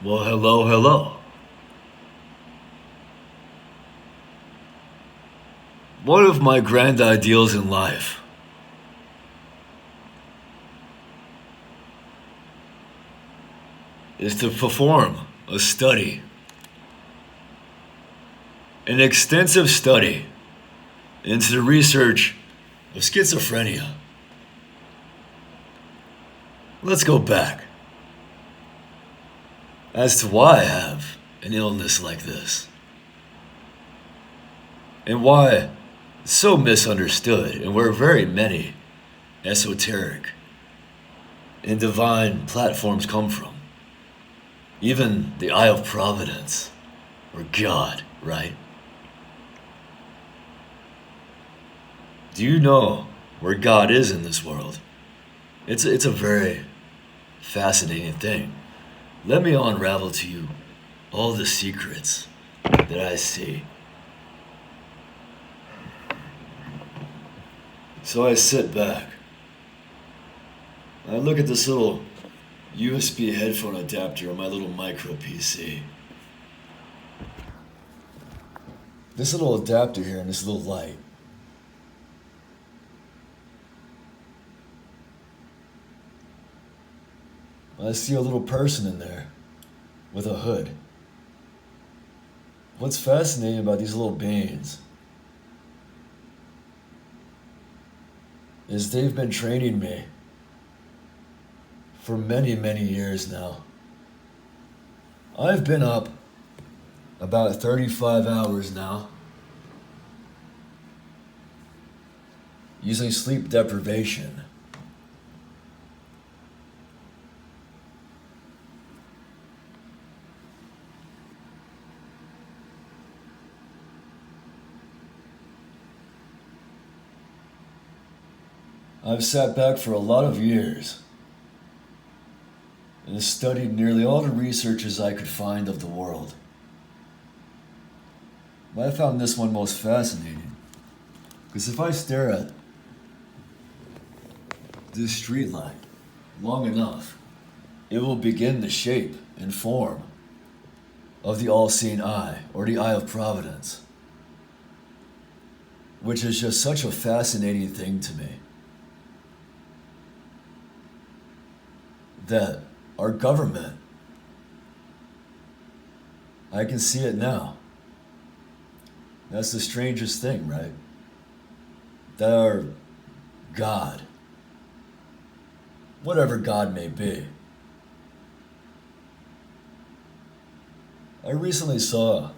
Well, hello, hello. One of my grand ideals in life is to perform a study, an extensive study into the research of schizophrenia. Let's go back as to why I have an illness like this and why it's so misunderstood and where very many esoteric and divine platforms come from. Even the Eye of Providence, or God, right? Do you know where God is in this world? It's a very fascinating thing. Let me unravel to you all the secrets that I see. So I sit back. I look at this little USB headphone adapter on my little micro PC. This little adapter here and this little light. I see a little person in there with a hood. What's fascinating about these little beings is they've been training me for many, many years now. I've been up about 35 hours now using sleep deprivation. I've sat back for a lot of years and studied nearly all the researches I could find of the world. I found this one most fascinating because if I stare at this street light long enough, it will begin the shape and form of the all-seeing eye, or the Eye of Providence, which is just such a fascinating thing to me. That our government, I can see it now. That's the strangest thing, right? That our God, whatever God may be. I recently saw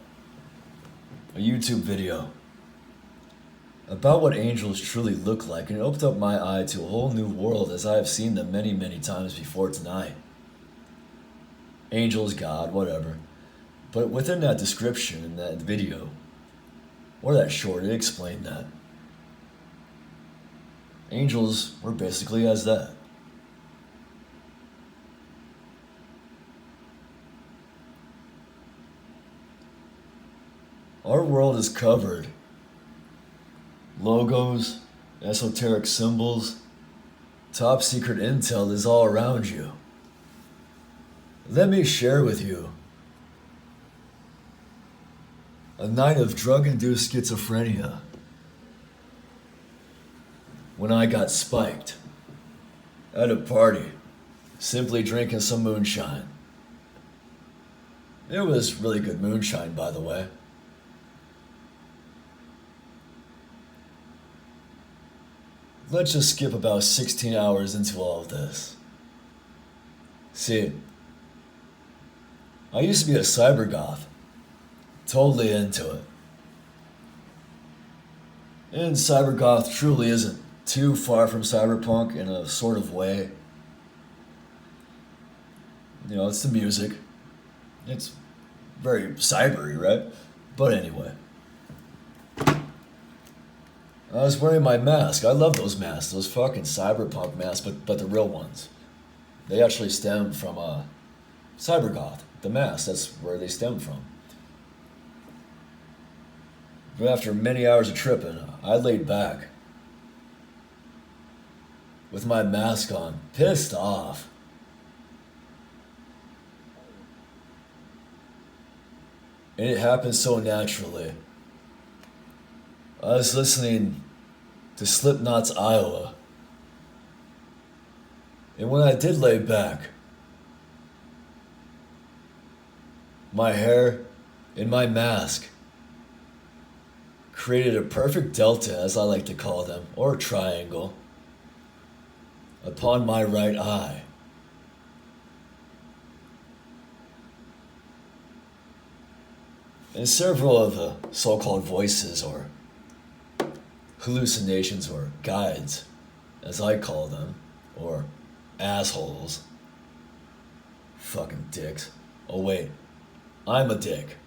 a YouTube video about what angels truly look like, and it opened up my eye to a whole new world as I have seen them many, many times before tonight. Angels, God, whatever. But within that description in that video, or that short, it explained that angels were basically as that. Our world is covered. Logos, esoteric symbols, top secret intel is all around you. Let me share with you a night of drug-induced schizophrenia when I got spiked at a party, simply drinking some moonshine. It was really good moonshine, by the way. Let's just skip about 16 hours into all of this. See, I used to be a cyber goth, totally into it. And cyber goth truly isn't too far from cyberpunk in a sort of way. You know, it's the music. It's very cybery, right? But anyway. I was wearing my mask. I love those masks, those fucking cyberpunk masks, but the real ones. They actually stem from cybergoth. The mask, that's where they stem from. But after many hours of tripping, I laid back with my mask on, pissed off. And it happened so naturally. I was listening to Slipknot's Iowa. And when I did lay back, my hair and my mask created a perfect delta, as I like to call them, or triangle, upon my right eye. And several of the so-called voices or hallucinations or guides, as I call them, or assholes, fucking dicks. Oh wait, I'm a dick.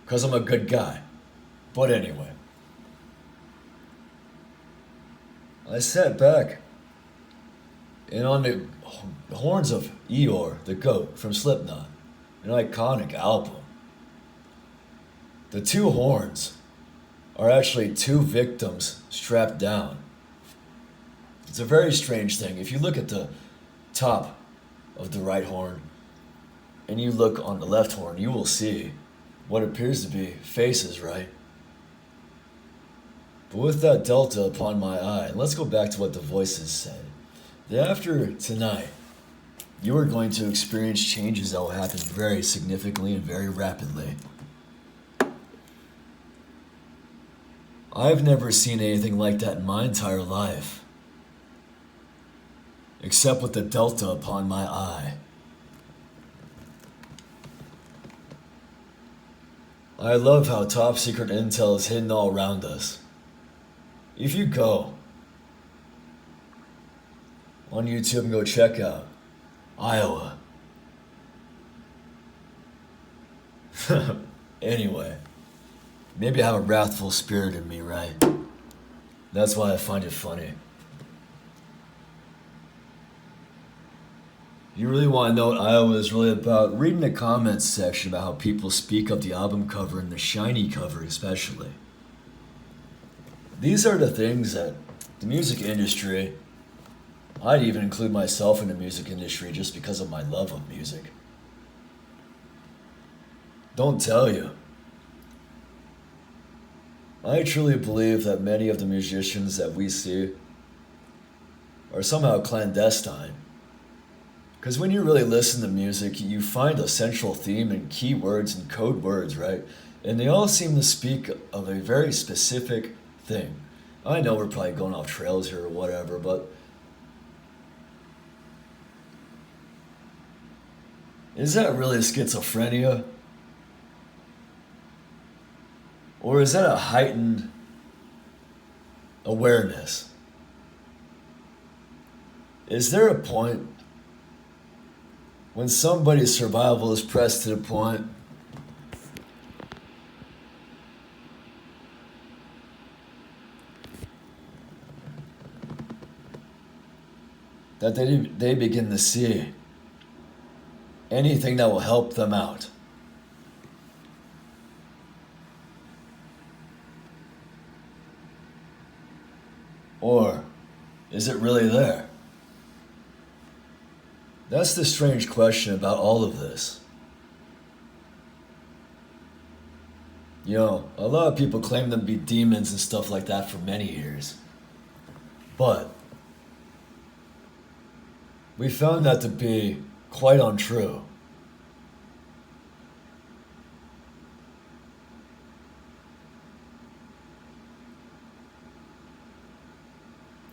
'Cause I'm a good guy. But anyway, I sat back and on the horns of Eeyore, the goat from Slipknot, an iconic album, the two horns are actually two victims strapped down. It's a very strange thing. If you look at the top of the right horn and you look on the left horn, you will see what appears to be faces, right? But with that delta upon my eye, let's go back to what the voices said. That after tonight, you are going to experience changes that will happen very significantly and very rapidly. I've never seen anything like that in my entire life, except with the delta upon my eye. I love how top secret intel is hidden all around us. If you go on YouTube and go check out Iowa. Anyway, maybe I have a wrathful spirit in me, right? That's why I find it funny. You really want to know what Iowa is really about? Read in the comments section about how people speak of the album cover and the shiny cover especially. These are the things that the music industry, I'd even include myself in the music industry just because of my love of music, don't tell you. I truly believe that many of the musicians that we see are somehow clandestine. Because when you really listen to music, you find a central theme and key words and code words, right? And they all seem to speak of a very specific thing. I know we're probably going off trails here or whatever, but is that really schizophrenia? Or is that a heightened awareness? Is there a point when somebody's survival is pressed to the point that they begin to see anything that will help them out? Or is it really there? That's the strange question about all of this. You know, a lot of people claim them to be demons and stuff like that for many years. But we found that to be quite untrue.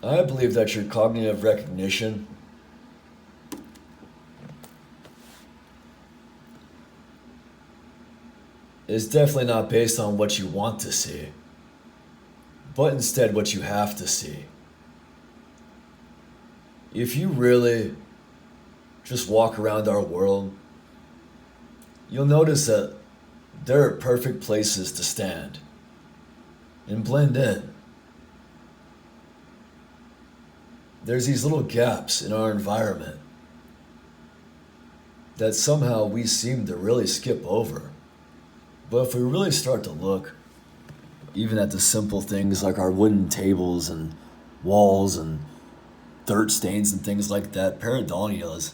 I believe that your cognitive recognition is definitely not based on what you want to see, but instead what you have to see. If you really just walk around our world, you'll notice that there are perfect places to stand and blend in. There's these little gaps in our environment that somehow we seem to really skip over. But if we really start to look, even at the simple things like our wooden tables and walls and dirt stains and things like that, pareidolia,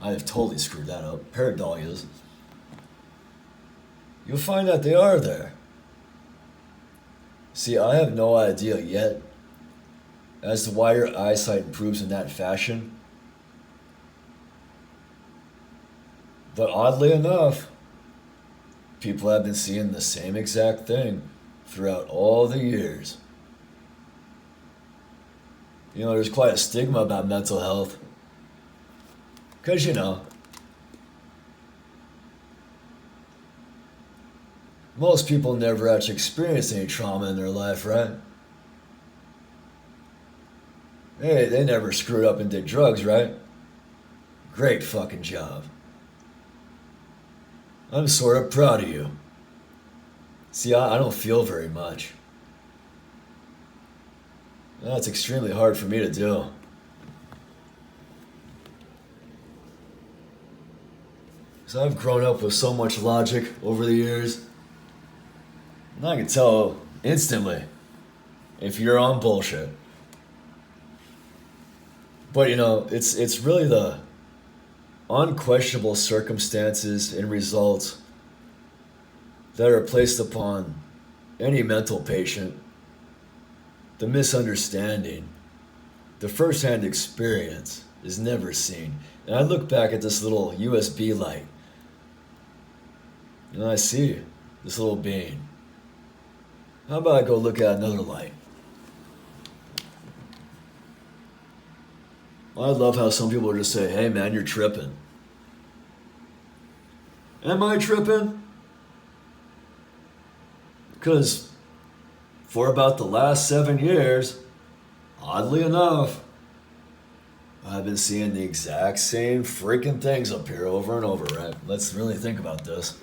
I have totally screwed that up, pareidolia, you'll find that they are there. See, I have no idea yet as to why your eyesight improves in that fashion, but oddly enough, people have been seeing the same exact thing throughout all the years. You know, there's quite a stigma about mental health. Because, most people never actually experience any trauma in their life, right? Hey, they never screwed up and did drugs, right? Great fucking job. I'm sort of proud of you. See, I don't feel very much. That's extremely hard for me to do. So I've grown up with so much logic over the years. And I can tell instantly if you're on bullshit. But it's really the unquestionable circumstances and results that are placed upon any mental patient, the misunderstanding, the first-hand experience is never seen. And I look back at this little USB light, and I see this little being. How about I go look at another light? I love how some people just say, hey man, you're tripping. Am I tripping? Because for about the last 7 years, oddly enough, I've been seeing the exact same freaking things appear over and over, right? Let's really think about this.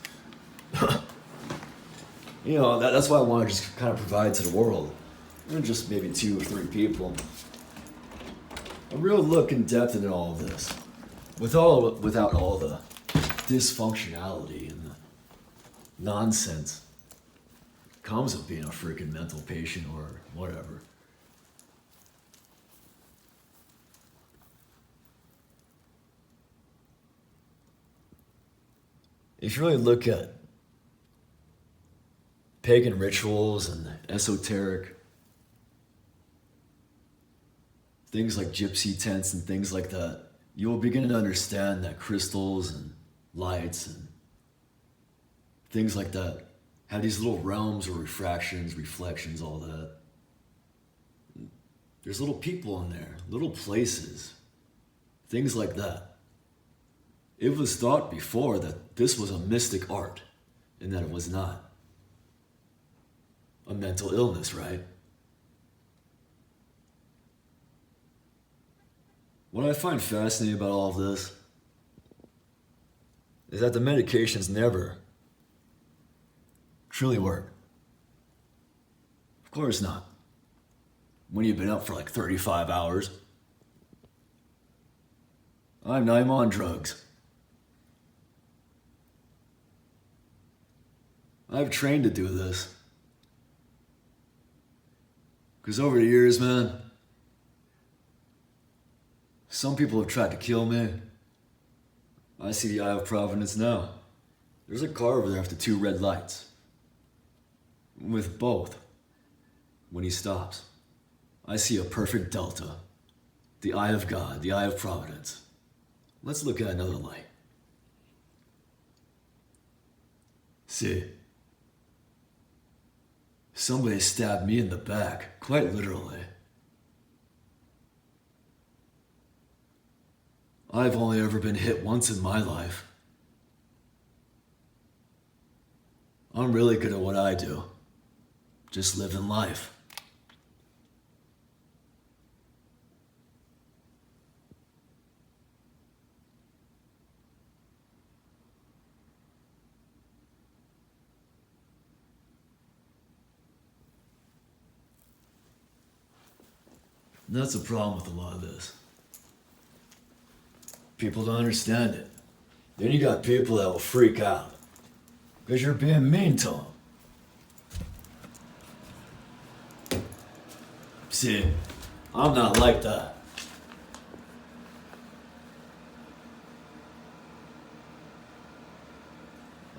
That's why I want to just kind of provide to the world, and just maybe 2 or 3 people, a real look in depth into all of this, without all the dysfunctionality and the nonsense that comes with being a freaking mental patient or whatever. If you really look at pagan rituals and esoteric things like gypsy tents and things like that, you will begin to understand that crystals and lights and things like that have these little realms or refractions, reflections, all that. There's little people in there, little places, things like that. It was thought before that this was a mystic art and that it was not a mental illness, right? What I find fascinating about all of this is that the medications never truly work. Of course not. When you've been up for like 35 hours. I'm not even on drugs. I've trained to do this. Because over the years, man, some people have tried to kill me. I see the Eye of Providence now. There's a car over there after 2 red lights. With both. When he stops, I see a perfect delta. The Eye of God, the Eye of Providence. Let's look at another light. See, somebody stabbed me in the back, quite literally. I've only ever been hit once in my life. I'm really good at what I do. Just living life. And that's the problem with a lot of this. People don't understand it. Then you got people that will freak out because you're being mean to them. See, I'm not like that.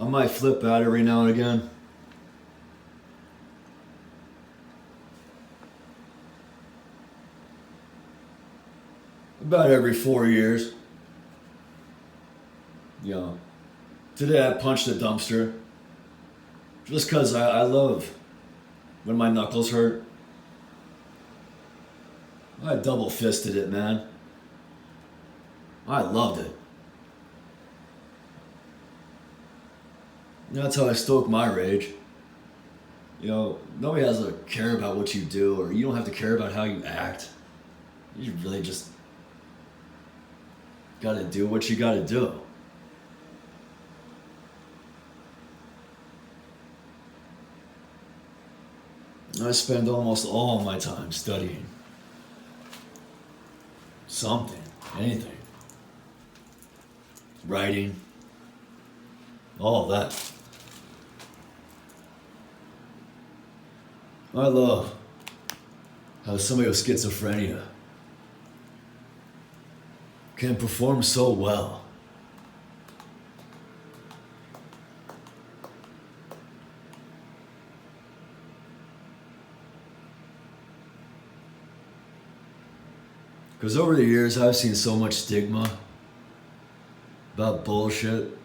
I might flip out every now and again. About every 4 years. You know, today I punched a dumpster. Just because I love when my knuckles hurt. I double fisted it, man. I loved it. That's how I stoke my rage. You know, nobody has to care about what you do, or you don't have to care about how you act. You really just gotta do what you gotta do. I spend almost all my time studying something, anything, writing, all of that. I love how somebody with schizophrenia can perform so well. Because over the years, I've seen so much stigma about bullshit.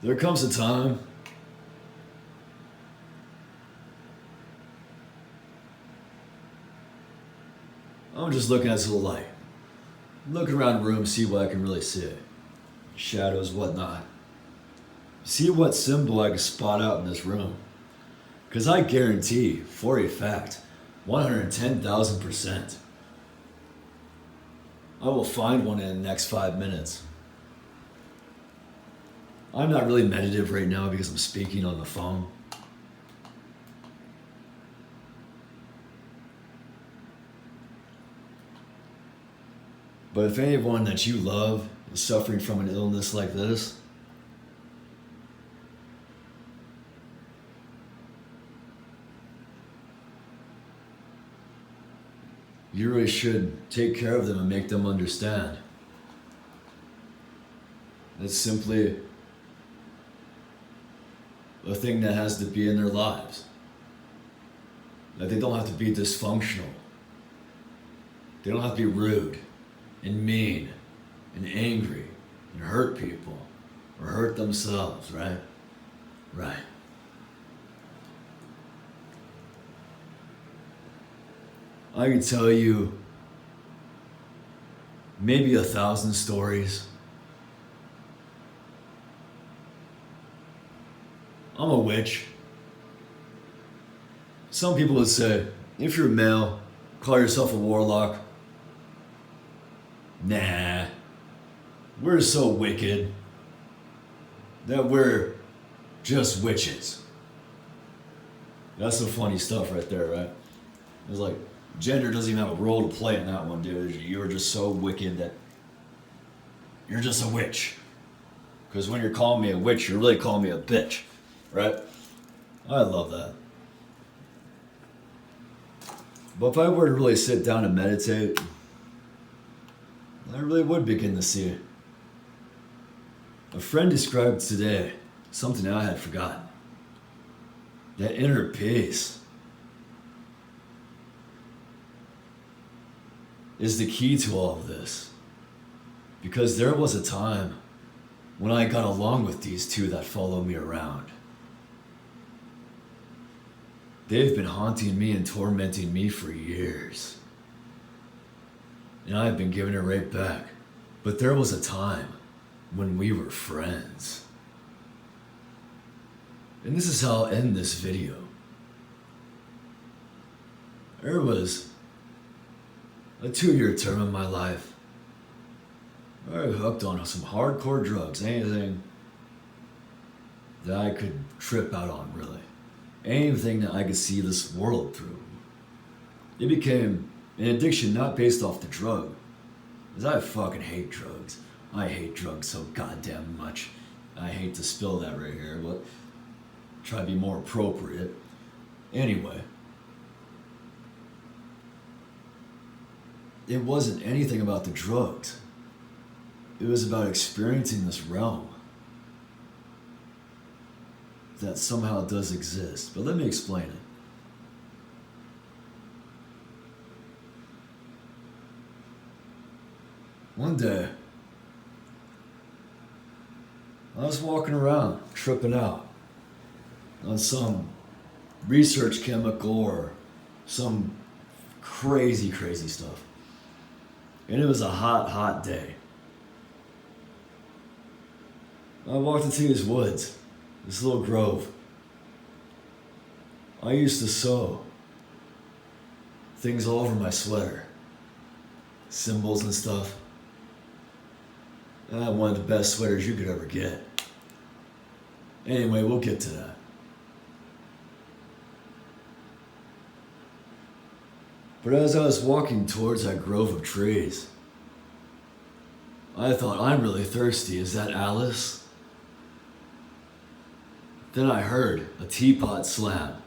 There comes a time I'm just looking at this little light. Look around the room, see what I can really see. Shadows, whatnot. See what symbol I can spot out in this room. Because I guarantee, for a fact, 110,000%, I will find one in the next 5 minutes. I'm not really meditative right now because I'm speaking on the phone. But if anyone that you love is suffering from an illness like this, you really should take care of them and make them understand. It's simply a thing that has to be in their lives. That they don't have to be dysfunctional. They don't have to be rude and mean and angry and hurt people or hurt themselves, right? Right. I can tell you maybe 1,000 stories. I'm a witch. Some people would say, if you're male, call yourself a warlock. Nah, we're so wicked that we're just witches. That's the funny stuff right there, right? It's like, gender doesn't even have a role to play in that one, dude. You're just so wicked that you're just a witch. Because when you're calling me a witch, you're really calling me a bitch, right? I love that. But if I were to really sit down and meditate, I really would begin to see it. A friend described today something I had forgotten. That inner peace is the key to all of this. Because there was a time when I got along with these two that follow me around. They've been haunting me and tormenting me for years. And I've been giving it right back. But there was a time when we were friends. And this is how I'll end this video. There was a 2-year term in my life. I hooked on some hardcore drugs, anything that I could trip out on, really. Anything that I could see this world through. It became an addiction not based off the drug. Because I fucking hate drugs. I hate drugs so goddamn much. I hate to spill that right here, but try to be more appropriate. Anyway. it wasn't anything about the drugs. It was about experiencing this realm that somehow does exist. But let me explain it. One day, I was walking around, tripping out on some research chemical or some crazy, crazy stuff. And it was a hot, hot day. I walked into these woods, this little grove. I used to sew things all over my sweater, symbols and stuff. I had one of the best sweaters you could ever get. Anyway, we'll get to that. But as I was walking towards that grove of trees, I thought, I'm really thirsty. Is that Alice? Then I heard a teapot slam.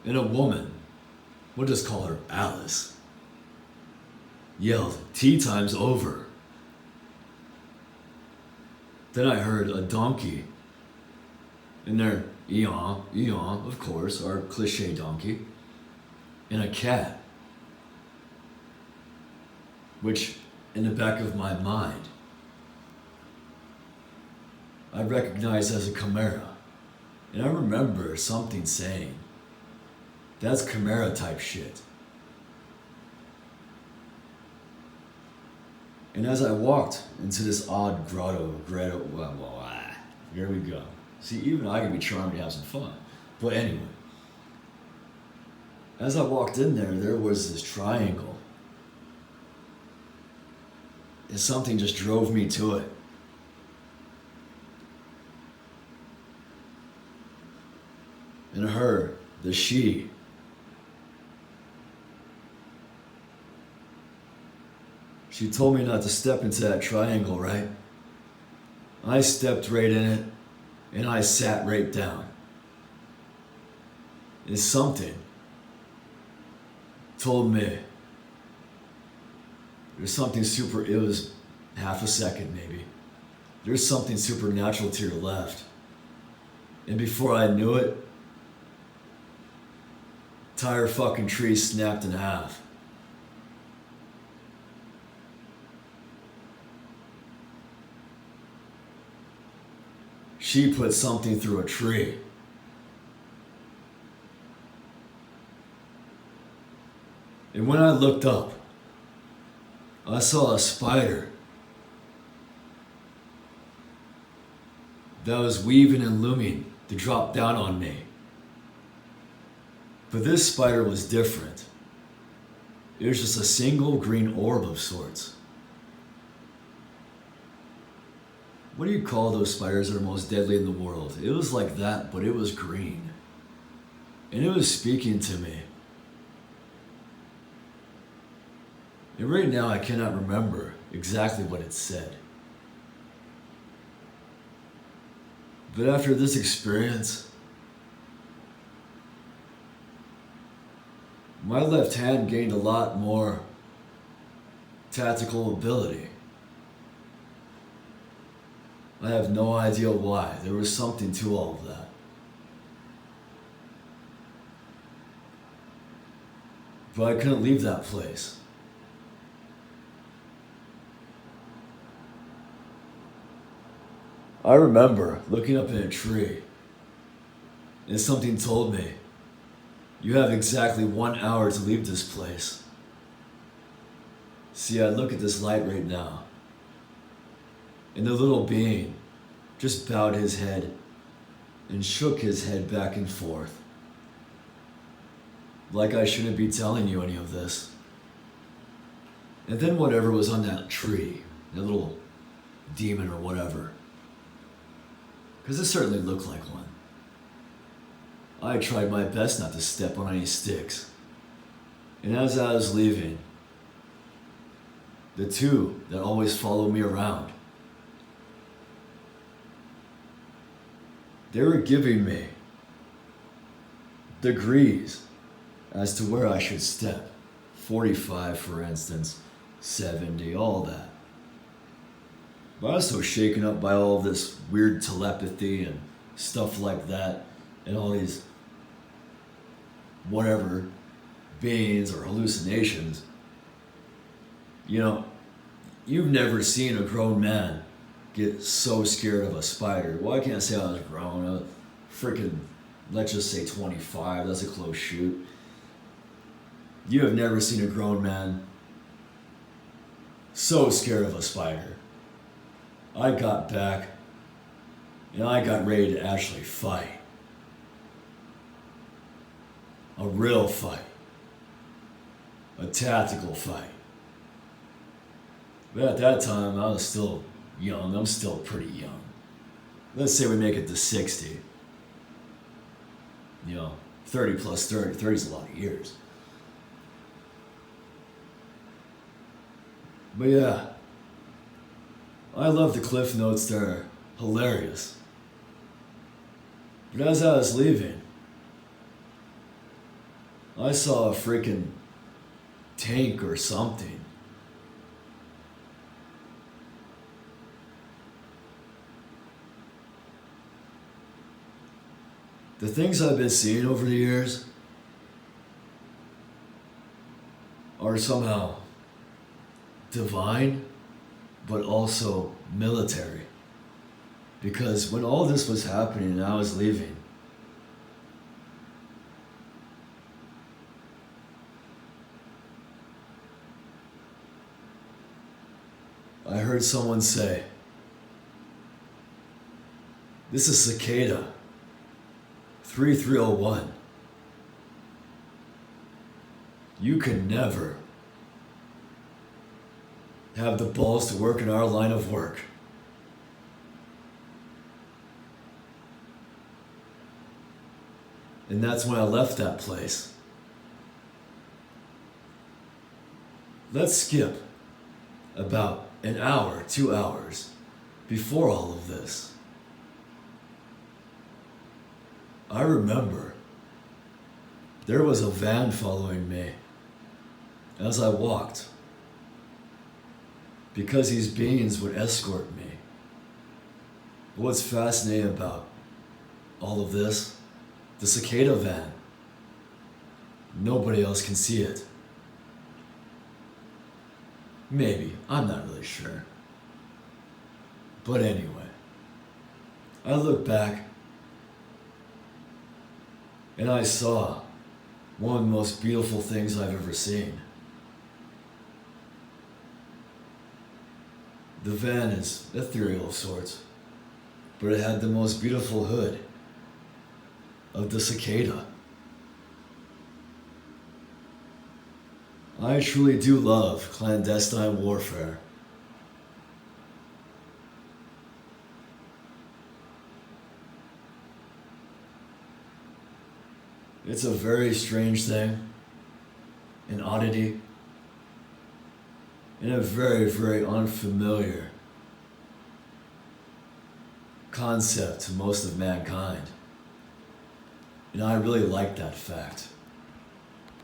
And a woman, we'll just call her Alice, yelled, "Tea time's over." Then I heard a donkey, and their eon, of course, our cliche donkey, and a cat, which in the back of my mind, I recognized as a chimera. And I remember something saying, that's chimera type shit. And as I walked into this odd grotto, here we go. See, even I can be charmed to have some fun. But anyway, as I walked in there was this triangle. And something just drove me to it. And her, the she, she told me not to step into that triangle, right? I stepped right in it, and I sat right down. And something told me there's something it was half a second maybe. There's something supernatural to your left. And before I knew it, entire fucking tree snapped in half. She put something through a tree. And when I looked up, I saw a spider that was weaving and looming to drop down on me. But this spider was different. It was just a single green orb of sorts. What do you call those spiders that are most deadly in the world? It was like that, but it was green. And it was speaking to me. And right now I cannot remember exactly what it said. But after this experience, my left hand gained a lot more tactical ability. I have no idea why. There was something to all of that. But I couldn't leave that place. I remember looking up in a tree, and something told me, you have exactly 1 hour to leave this place. See, I look at this light right now, and the little being just bowed his head and shook his head back and forth. Like I shouldn't be telling you any of this. And then whatever was on that tree, that little demon or whatever, because it certainly looked like one. I tried my best not to step on any sticks. And as I was leaving, the two that always follow me around, they were giving me degrees as to where I should step. 45 for instance, 70, all that. But I was so shaken up by all this weird telepathy and stuff like that, and all these whatever beings or hallucinations. You know, you've never seen a grown man get so scared of a spider. Well, I can't say I was grown. I was freaking, let's just say 25. That's a close shoot. You have never seen a grown man so scared of a spider. I got back and I got ready to actually fight. A real fight. A tactical fight. But at that time, I was still young. I'm still pretty young. Let's say we make it to 60. 30 plus 30. 30 is a lot of years. But yeah, I love the cliff notes. They're hilarious. But as I was leaving, I saw a freaking tank or something. The things I've been seeing over the years are somehow divine, but also military. Because when all this was happening and I was leaving, I heard someone say, "This is Cicada 3301. You can never have the balls to work in our line of work." And that's when I left that place. Let's skip about an hour, 2 hours before all of this. I remember there was a van following me as I walked, because these beings would escort me. What's fascinating about all of this? The cicada van. Nobody else can see it. Maybe, I'm not really sure. But anyway, I look back and I saw one of the most beautiful things I've ever seen. The van is ethereal of sorts, but it had the most beautiful hood of the cicada. I truly do love clandestine warfare. It's a very strange thing, an oddity, and a very, very unfamiliar concept to most of mankind. And I really like that fact.